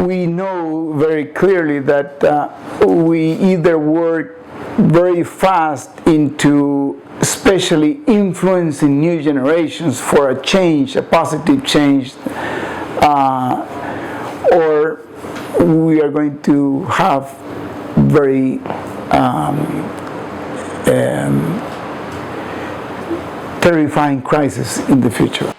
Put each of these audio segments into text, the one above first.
we know very clearly that we either work very fast into especially influencing new generations for a change, a positive change, or we are going to have very terrifying crisis in the future.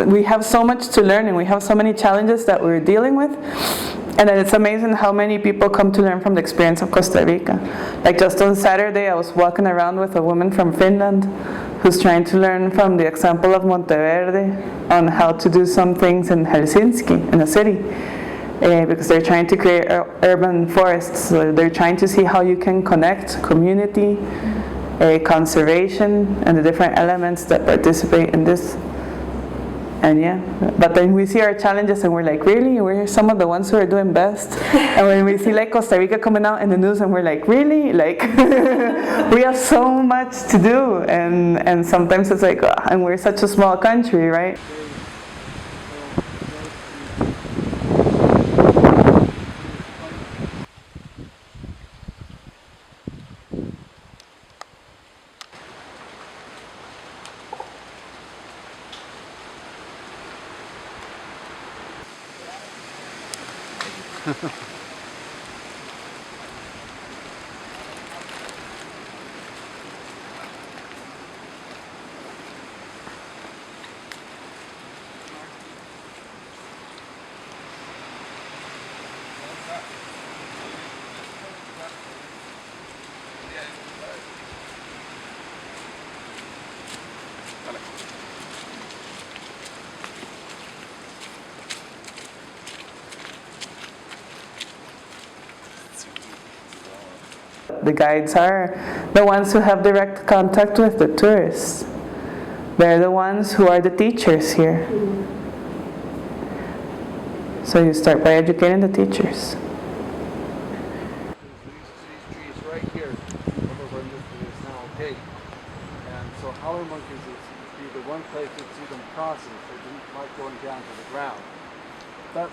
We have so much to learn and we have so many challenges that we're dealing with, and then it's amazing how many people come to learn from the experience of Costa Rica. Like just on Saturday I was walking around with a woman from Finland who's trying to learn from the example of Monteverde on how to do some things in Helsinki, in a city, because they're trying to create urban forests. So they're trying to see how you can connect community, conservation, and the different elements that participate in this. And yeah, but then we see our challenges and we're like, really? We're some of the ones who are doing best. And when we see like Costa Rica coming out in the news and we're like, really? Like, we have so much to do. And sometimes it's like, and we're such a small country, right? The guides are the ones who have direct contact with the tourists. They're the ones who are the teachers here. So you start by educating the teachers. These trees right here, over in this is now opaque. And so howler monkeys would be the one place you'd see them crossing, so they didn't like going down to the ground. But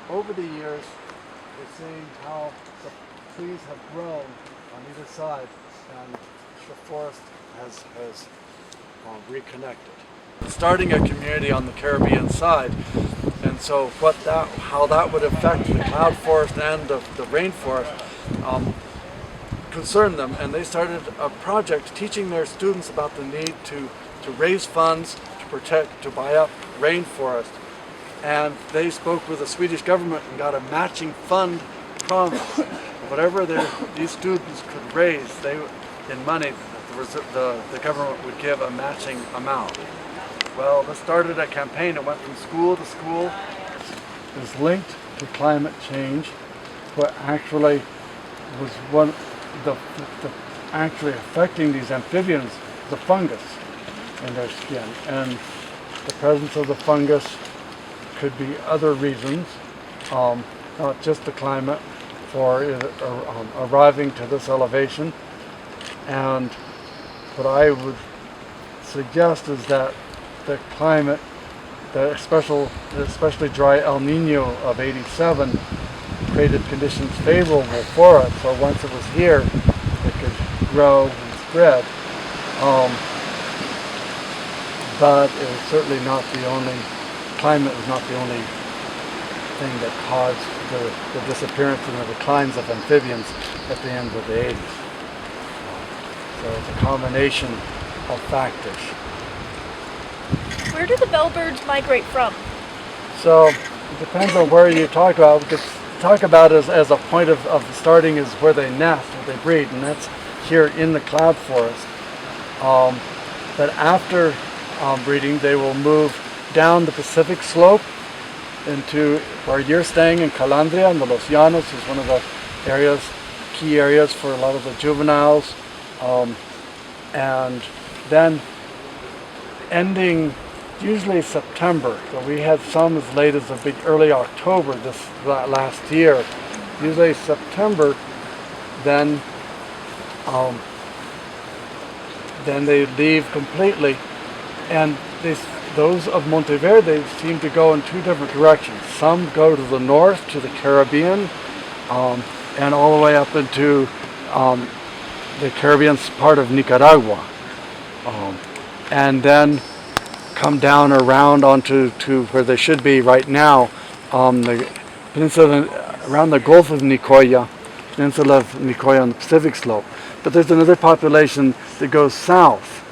over the years, we're seeing how the trees have grown on either side, and the forest has reconnected. Starting a community on the Caribbean side, and so how that would affect the cloud forest and the rainforest concerned them, and they started a project teaching their students about the need to raise funds to buy up rainforest, and they spoke with the Swedish government and got a matching fund promise. Whatever these students could raise, in money, the government would give a matching amount. Well, this started a campaign. It went from school to school. It's linked to climate change. What actually was actually affecting these amphibians, the fungus in their skin, and the presence of the fungus could be other reasons, not just the climate, for arriving to this elevation. And what I would suggest is that the climate, especially dry El Nino of '87, created conditions favorable for it. So once it was here, it could grow and spread. But it was certainly not the only, climate was not the only thing that caused the disappearance and the declines of amphibians at the end of the 80s. So it's a combination of factors. Where do the bellbirds migrate from? So it depends on where you talk about. We could talk about it as a point of starting is where they nest, where they breed, and that's here in the cloud forest. But after breeding, they will move down the Pacific slope into where you're staying in Calandria, and the Los Llanos is one of the key areas for a lot of the juveniles. And then ending usually September. So we had some as late as early October last year. Usually September, then then they leave completely. And those of Monteverde seem to go in two different directions. Some go to the north, to the Caribbean, and all the way up into the Caribbean part of Nicaragua. And then come down around onto where they should be right now, the peninsula around the Gulf of Nicoya, peninsula of Nicoya on the Pacific slope. But there's another population that goes south.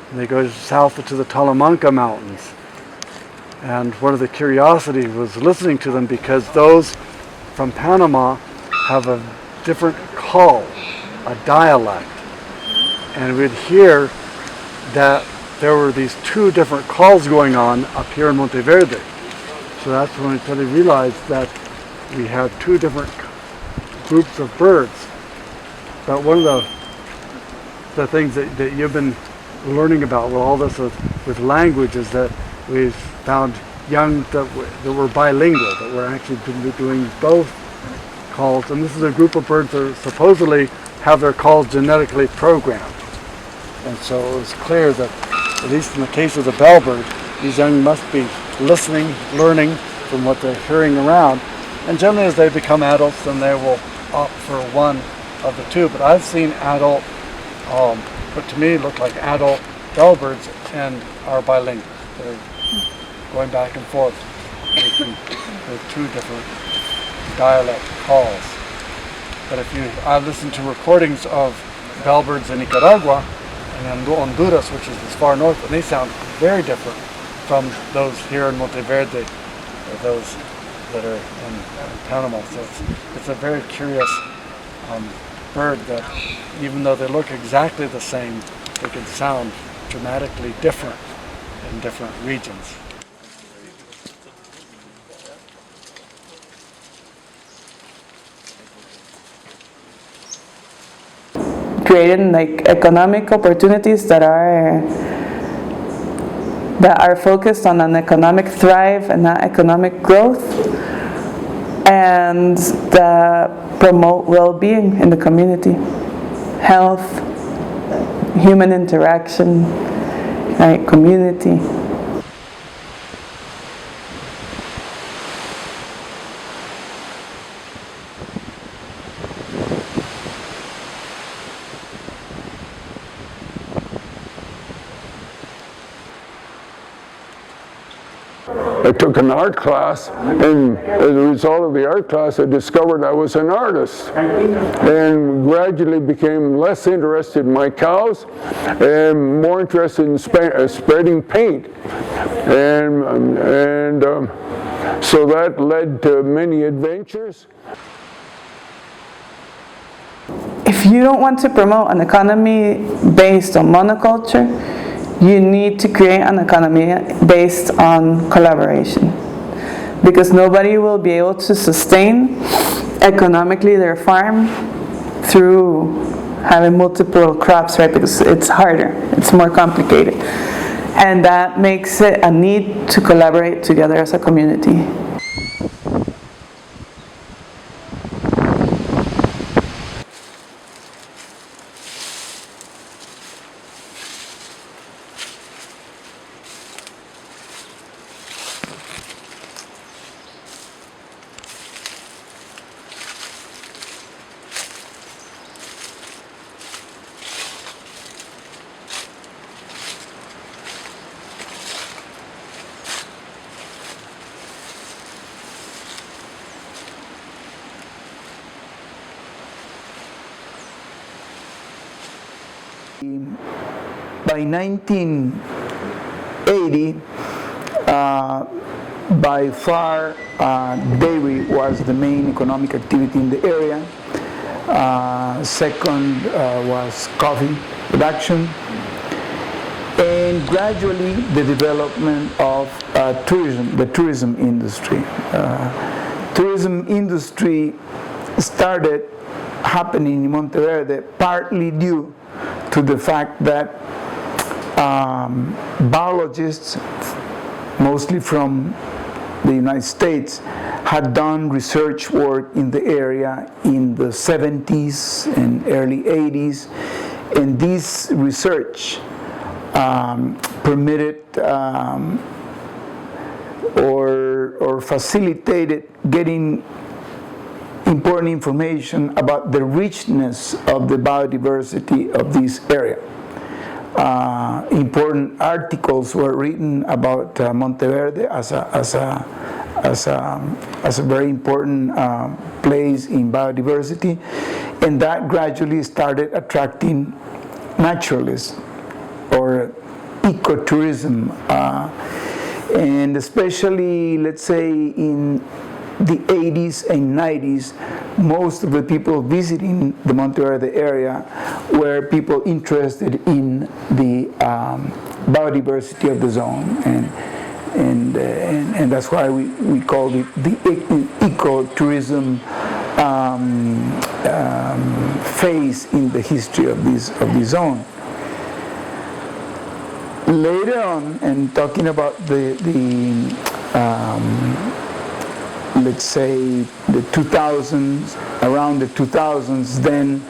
And they go south to the Talamanca Mountains. And one of the curiosities was listening to them, because those from Panama have a different call, a dialect. And we'd hear that there were these two different calls going on up here in Monteverde. So that's when we suddenly realized that we have two different groups of birds. But one of the things that you've been learning about with all this with language is that we've found young that were bilingual, that were actually doing both calls. And this is a group of birds that supposedly have their calls genetically programmed. And so it was clear that, at least in the case of the bellbird, these young must be listening, learning from what they're hearing around. And generally as they become adults, then they will opt for one of the two. But I've seen adult, what to me look like adult bellbirds and are bilingual. They're going back and forth with two different dialect calls. But if I listen to recordings of bellbirds in Nicaragua and in Honduras, which is as far north, and they sound very different from those here in Monteverde or those that are in Panama. So it's a very curious bird that, even though they look exactly the same, they can sound dramatically different in different regions. Creating like economic opportunities that are focused on an economic thrive and not economic growth, and that promote well-being in the community, health, human interaction, right, community. I took an art class, and as a result of the art class, I discovered I was an artist, and gradually became less interested in my cows and more interested in spreading paint, and so that led to many adventures. If you don't want to promote an economy based on monoculture, you need to create an economy based on collaboration, because nobody will be able to sustain economically their farm through having multiple crops, right? Because it's harder, it's more complicated, and that makes it a need to collaborate together as a community. By 1980, by far, dairy was the main economic activity in the area. Second was coffee production, and gradually the development of tourism, the tourism industry. Tourism industry started happening in Monteverde partly due to the fact that biologists, mostly from the United States, had done research work in the area in the 70s and early 80s, And this research permitted or facilitated getting important information about the richness of the biodiversity of this area. Important articles were written about Monteverde as a very important place in biodiversity, and that gradually started attracting naturalists or ecotourism, and especially, let's say, in the 80s and 90s, most of the people visiting the Monteverde area were people interested in the biodiversity of the zone, and that's why we called it the ecotourism phase in the history of this zone. Later on, and talking about let's say the 2000s, around the 2000s, then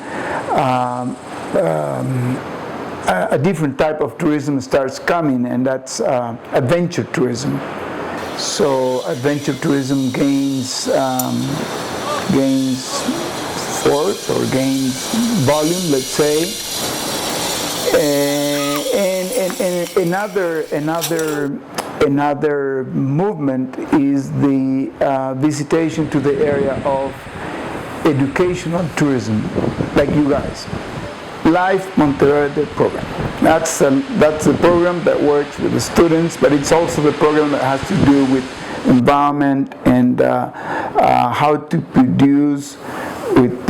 a different type of tourism starts coming, and that's adventure tourism. So adventure tourism gains force or gains volume, let's say. And another movement is the visitation to the area of educational tourism, like you guys. Life Monteverde program. That's the program that works with the students, but it's also the program that has to do with environment and how to produce with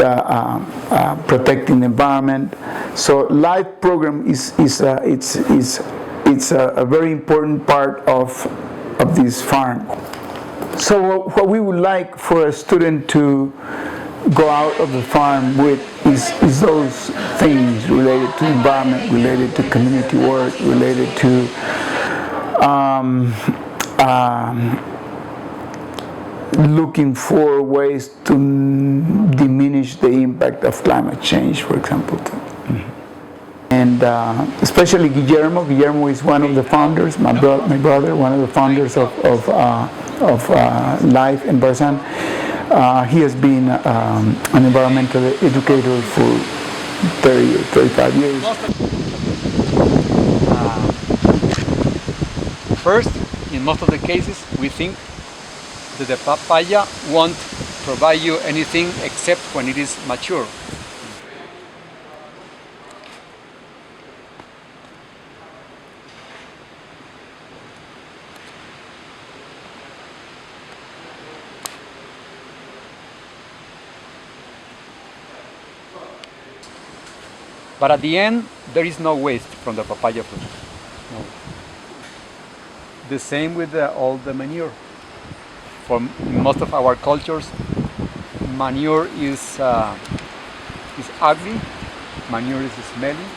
protecting the environment. So Life program is a very important part of this farm. So what we would like for a student to go out of the farm with is those things related to environment, related to community work, related to looking for ways to diminish the impact of climate change, for example. And especially Guillermo. Guillermo is one of the founders, my brother, one of the founders of Life in Barzan. He has been an environmental educator for 30 or 35 years. First, in most of the cases, we think that the papaya won't provide you anything except when it is mature. But at the end, there is no waste from the papaya fruit. No. The same with all the manure. For most of our cultures, manure is ugly, manure is smelly,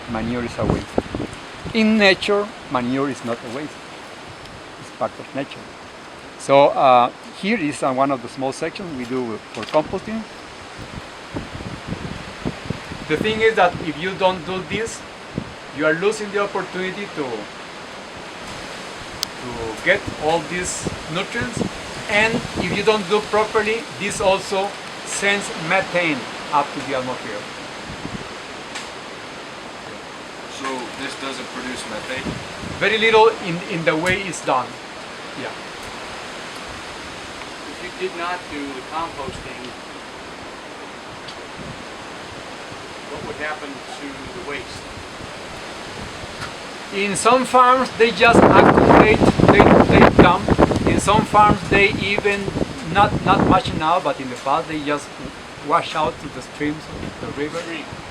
manure is a waste. In nature, manure is not a waste. It's part of nature. So here is one of the small sections we do for composting. The thing is that if you don't do this, you are losing the opportunity to get all these nutrients, and if you don't do properly, this also sends methane up to the atmosphere. So this doesn't produce methane? Very little in the way it's done. Yeah. If you did not do the composting, what would happen to the waste? In some farms they just accumulate, they dump. In some farms they even, not much now, but in the past they just wash out to the streams, the river,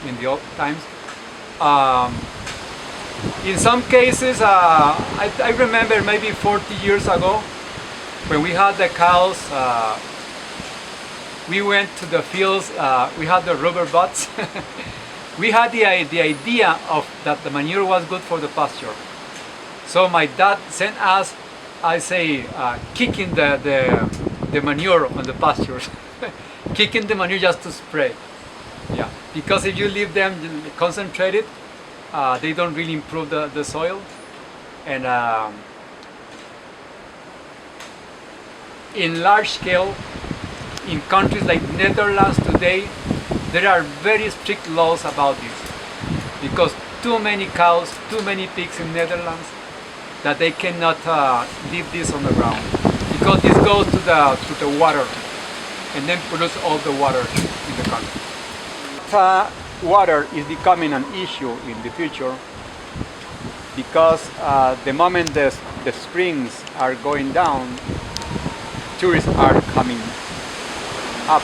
in the old times. In some cases, I remember maybe 40 years ago, when we had the cows, we went to the fields, we had the rubber butts. We had the idea of that the manure was good for the pasture. So my dad sent us, I say, kicking the manure on the pastures. Kicking the manure just to spray. Yeah. because if you leave them concentrated, they don't really improve the soil. And in large scale, in countries like Netherlands today, there are very strict laws about this, because too many cows, too many pigs in Netherlands, that they cannot leave this on the ground, because this goes to the water and then pollutes all the water in the country. Water is becoming an issue in the future, because the moment the springs are going down, tourists are coming up,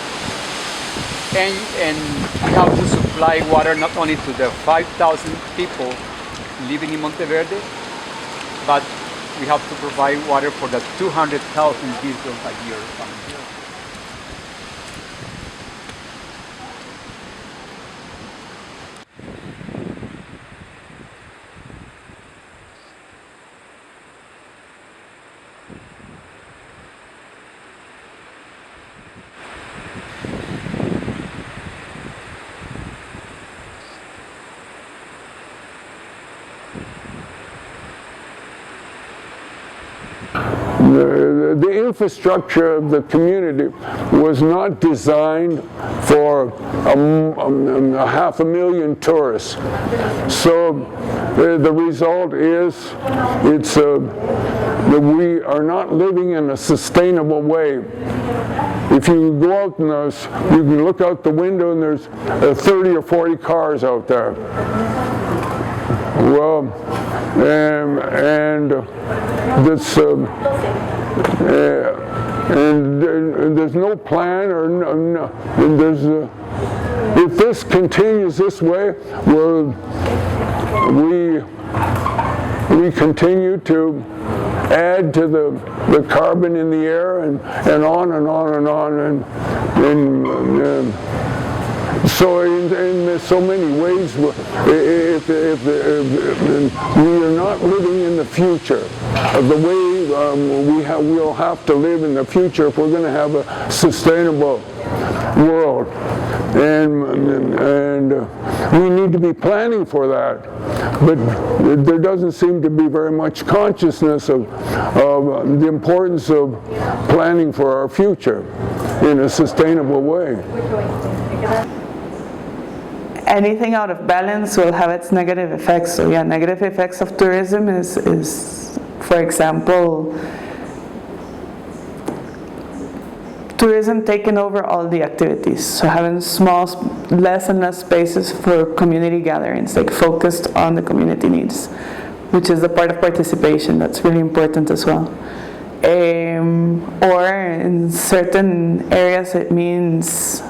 and we have to supply water not only to the 5,000 people living in Monteverde, but we have to provide water for the 200,000 vehicles a year coming here. The infrastructure of the community was not designed for 500,000 tourists. So the result is that we are not living in a sustainable way. If you go out and you can look out the window and there's 30 or 40 cars out there. Well, and this and there's no plan, or if this continues this way, we continue to add to the carbon in the air, and on and on and on, and so in so many ways, if we are not living in the future of the way we'll have to live in the future if we're going to have a sustainable world, and we need to be planning for that. But there doesn't seem to be very much consciousness of the importance of planning for our future in a sustainable way. Anything out of balance will have its negative effects. So yeah, negative effects of tourism is, for example, tourism taking over all the activities. So having less and less spaces for community gatherings, like focused on the community needs, which is the part of participation that's really important as well. Or in certain areas it means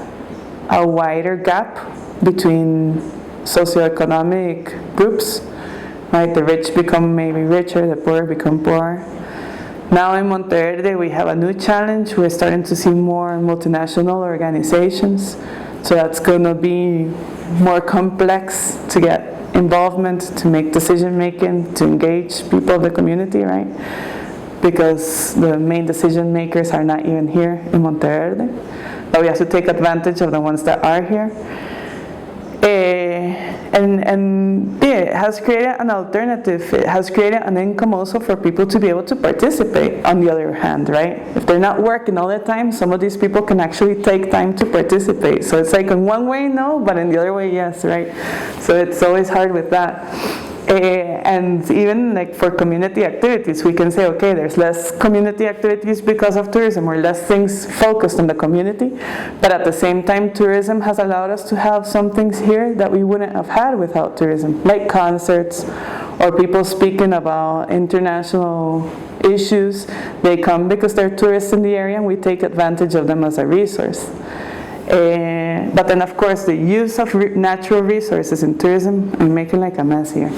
a wider gap between socioeconomic groups, right? The rich become maybe richer, the poor become poorer. Now in Monteverde we have a new challenge. We're starting to see more multinational organizations, so that's going to be more complex to get involvement, to make decision making, to engage people of the community, right? Because the main decision makers are not even here in Monteverde, but we have to take advantage of the ones that are here. And it has created an alternative. It has created an income also for people to be able to participate, on the other hand, right? If they're not working all the time, some of these people can actually take time to participate. So it's like in one way, no, but in the other way, yes, right? So it's always hard with that. And even like for community activities, we can say, okay, there's less community activities because of tourism, or less things focused on the community. But at the same time, tourism has allowed us to have some things here that we wouldn't have had without tourism, like concerts, or people speaking about international issues. They come because they're tourists in the area, and we take advantage of them as a resource. But then of course the use of natural resources in tourism, I'm making like a mess here,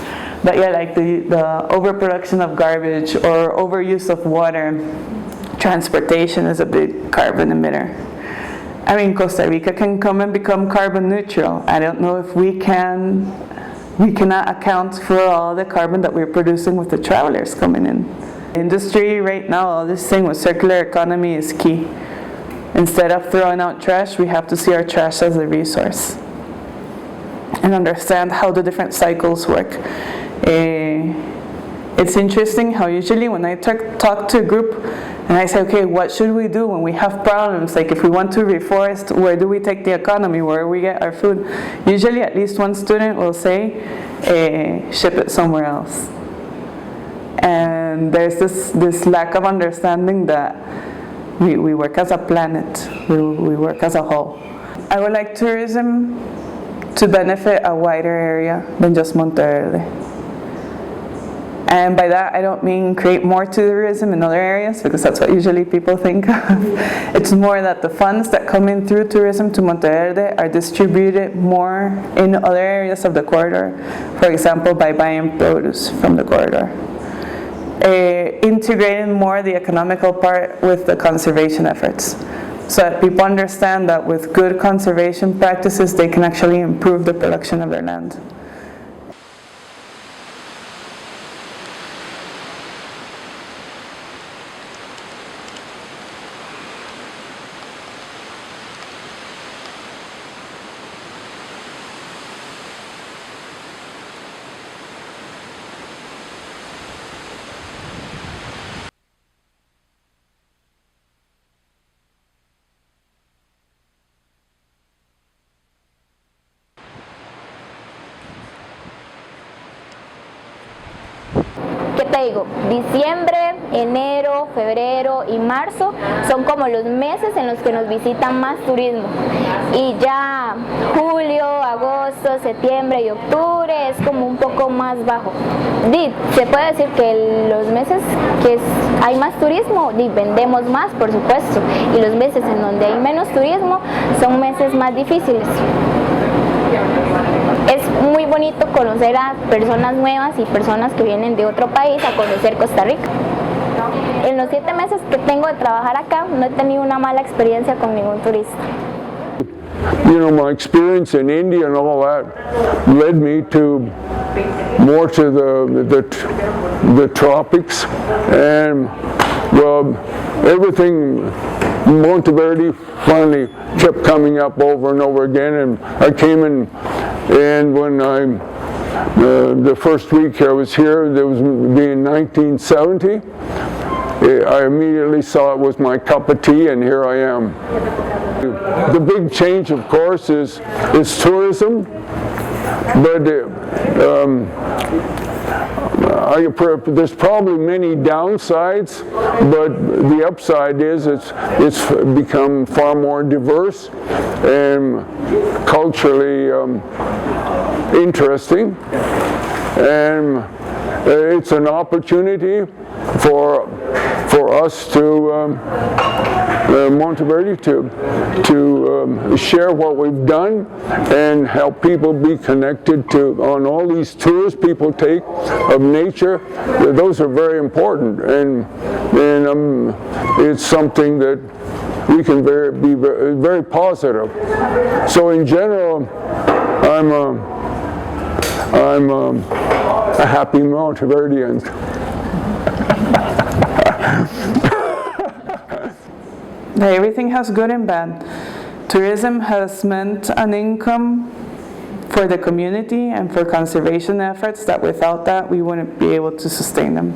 but yeah, like the overproduction of garbage or overuse of water, transportation is a big carbon emitter. I mean, Costa Rica can come and become carbon neutral. I don't know if we cannot account for all the carbon that we're producing with the travelers coming in. Industry right now, all this thing with circular economy is key. Instead of throwing out trash, we have to see our trash as a resource. and understand how the different cycles work. It's interesting how usually when I talk to a group and I say, okay, what should we do when we have problems? Like if we want to reforest, where do we take the economy? Where do we get our food? Usually at least one student will say, ship it somewhere else. And there's this lack of understanding that we work as a planet, we work as a whole. I would like tourism to benefit a wider area than just Monteverde. And by that, I don't mean create more tourism in other areas, because that's what usually people think of. It's more that the funds that come in through tourism to Monteverde are distributed more in other areas of the corridor, for example, by buying produce from the corridor. Integrating more the economical part with the conservation efforts, so that people understand that with good conservation practices, they can actually improve the production of their land. ¿Qué te digo? Diciembre, enero, febrero y marzo son como los meses en los que nos visitan más turismo. Y ya julio, agosto, septiembre y octubre es como un poco más bajo. Se puede decir que los meses que hay más turismo, vendemos más, por supuesto. Y los meses en donde hay menos turismo son meses más difíciles. Es muy bonito conocer a personas nuevas y personas que vienen de otro país a conocer Costa Rica. En los 7 meses que tengo de trabajar acá, no he tenido una mala experiencia con ningún turista. You know, my experience in India and all that led me to more to the tropics, and well, everything Monteverde finally kept coming up over and over again, and I came in, and when the first week I was here, there was being 1970, I immediately saw it was my cup of tea, and here I am. The big change, of course, is tourism, but there's probably many downsides, but the upside is it's become far more diverse and culturally interesting, and it's an opportunity for us to Monteverde to share what we've done and help people be connected to on all these tours people take of nature. Those are very important, and it's something that we can be very positive. So in general, I'm a happy Monteverdean. Everything has good and bad. Tourism has meant an income for the community and for conservation efforts that without that we wouldn't be able to sustain them.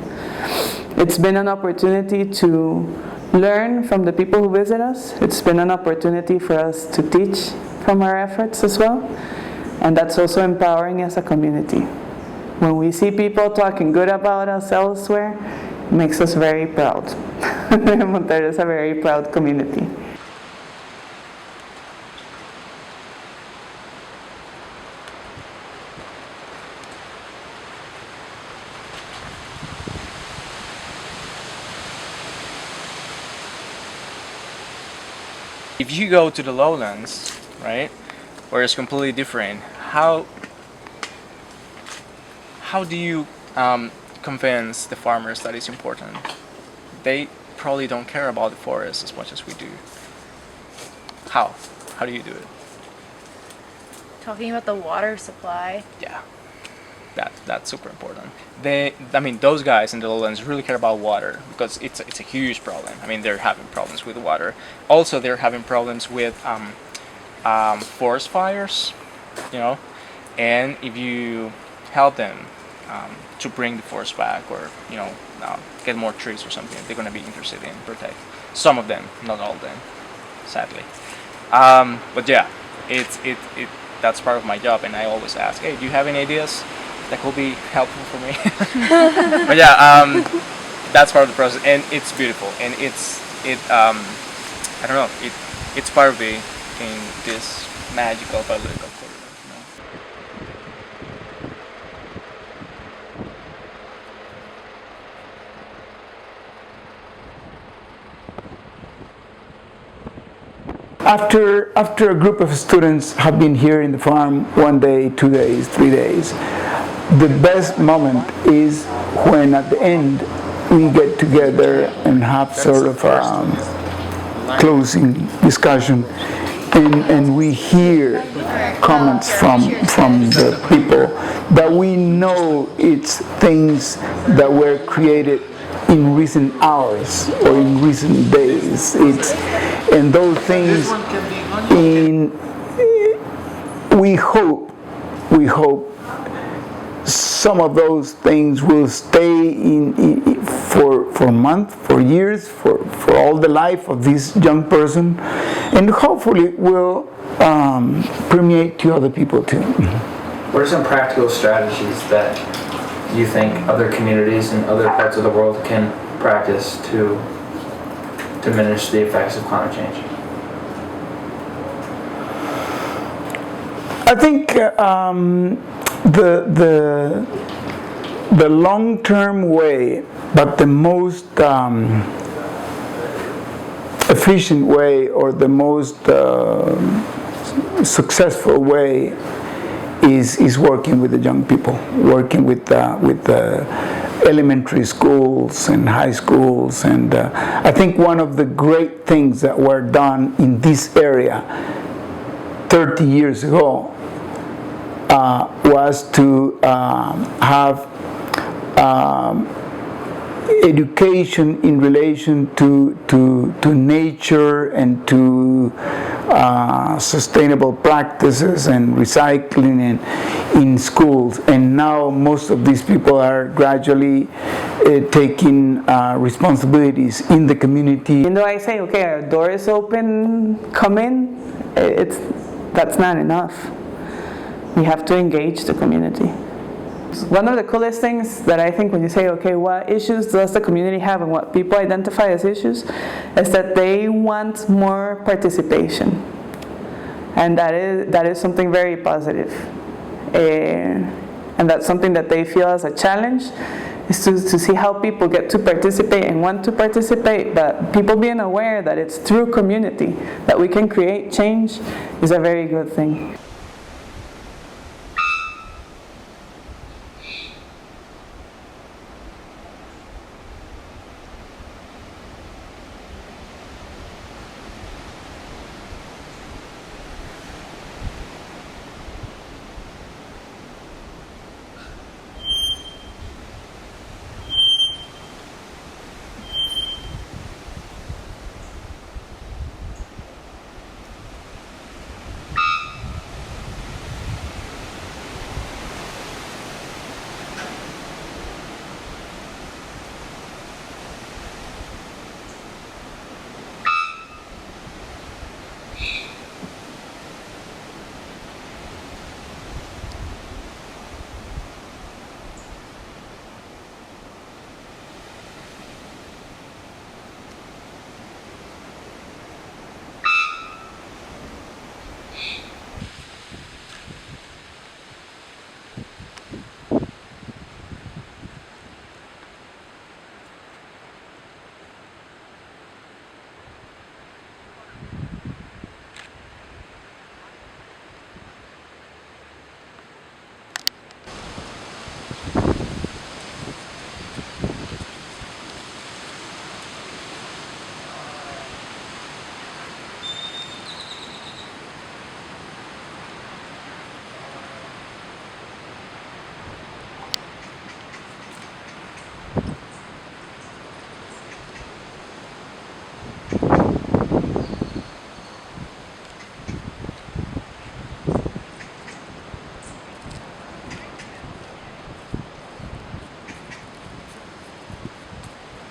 It's been an opportunity to learn from the people who visit us. It's been an opportunity for us to teach from our efforts as well. And that's also empowering as a community. When we see people talking good about us elsewhere, it makes us very proud. Monteverde is a very proud community. If you go to the lowlands, right, where it's completely different, how do you convince the farmers that it's important? They probably don't care about the forest as much as we do. How do you do it? Talking about the water supply. Yeah, that's super important. Those guys in the lowlands really care about water, because it's a huge problem. I mean, they're having problems with water. Also, they're having problems with forest fires, you know, And if you help them to bring the forest back, or get more trees or something, they're going to be interested in protect. Some of them, not all of them, sadly. But yeah, that's part of my job, and I always ask, hey, do you have any ideas that could be helpful for me? But yeah, that's part of the process, and it's beautiful, and I don't know, it's part of being in this magical biological corridor. After a group of students have been here in the farm 1 day, 2 days, 3 days, the best moment is when at the end we get together and have sort of closing discussion, and we hear comments from the people that we know it's things that were created in recent hours or in recent days. And those things, we hope some of those things will stay for months, for years, for all the life of this young person, and hopefully will permeate to other people too. What are some practical strategies that you think other communities in other parts of the world can practice to diminish the effects of climate change? I think the long-term way, but the most efficient way, or the most successful way, is working with the young people, working with the elementary schools and high schools. And I think one of the great things that were done in this area 30 years ago was to have education in relation to nature and to sustainable practices and recycling in schools. And now most of these people are gradually taking responsibilities in the community. Even though I say, okay, our door is open, come in, that's not enough. We have to engage the community. One of the coolest things that I think when you say, okay, what issues does the community have and what people identify as issues, is that they want more participation. And that is something very positive. And that's something that they feel as a challenge, is to see how people get to participate and want to participate, but people being aware that it's through community that we can create change is a very good thing.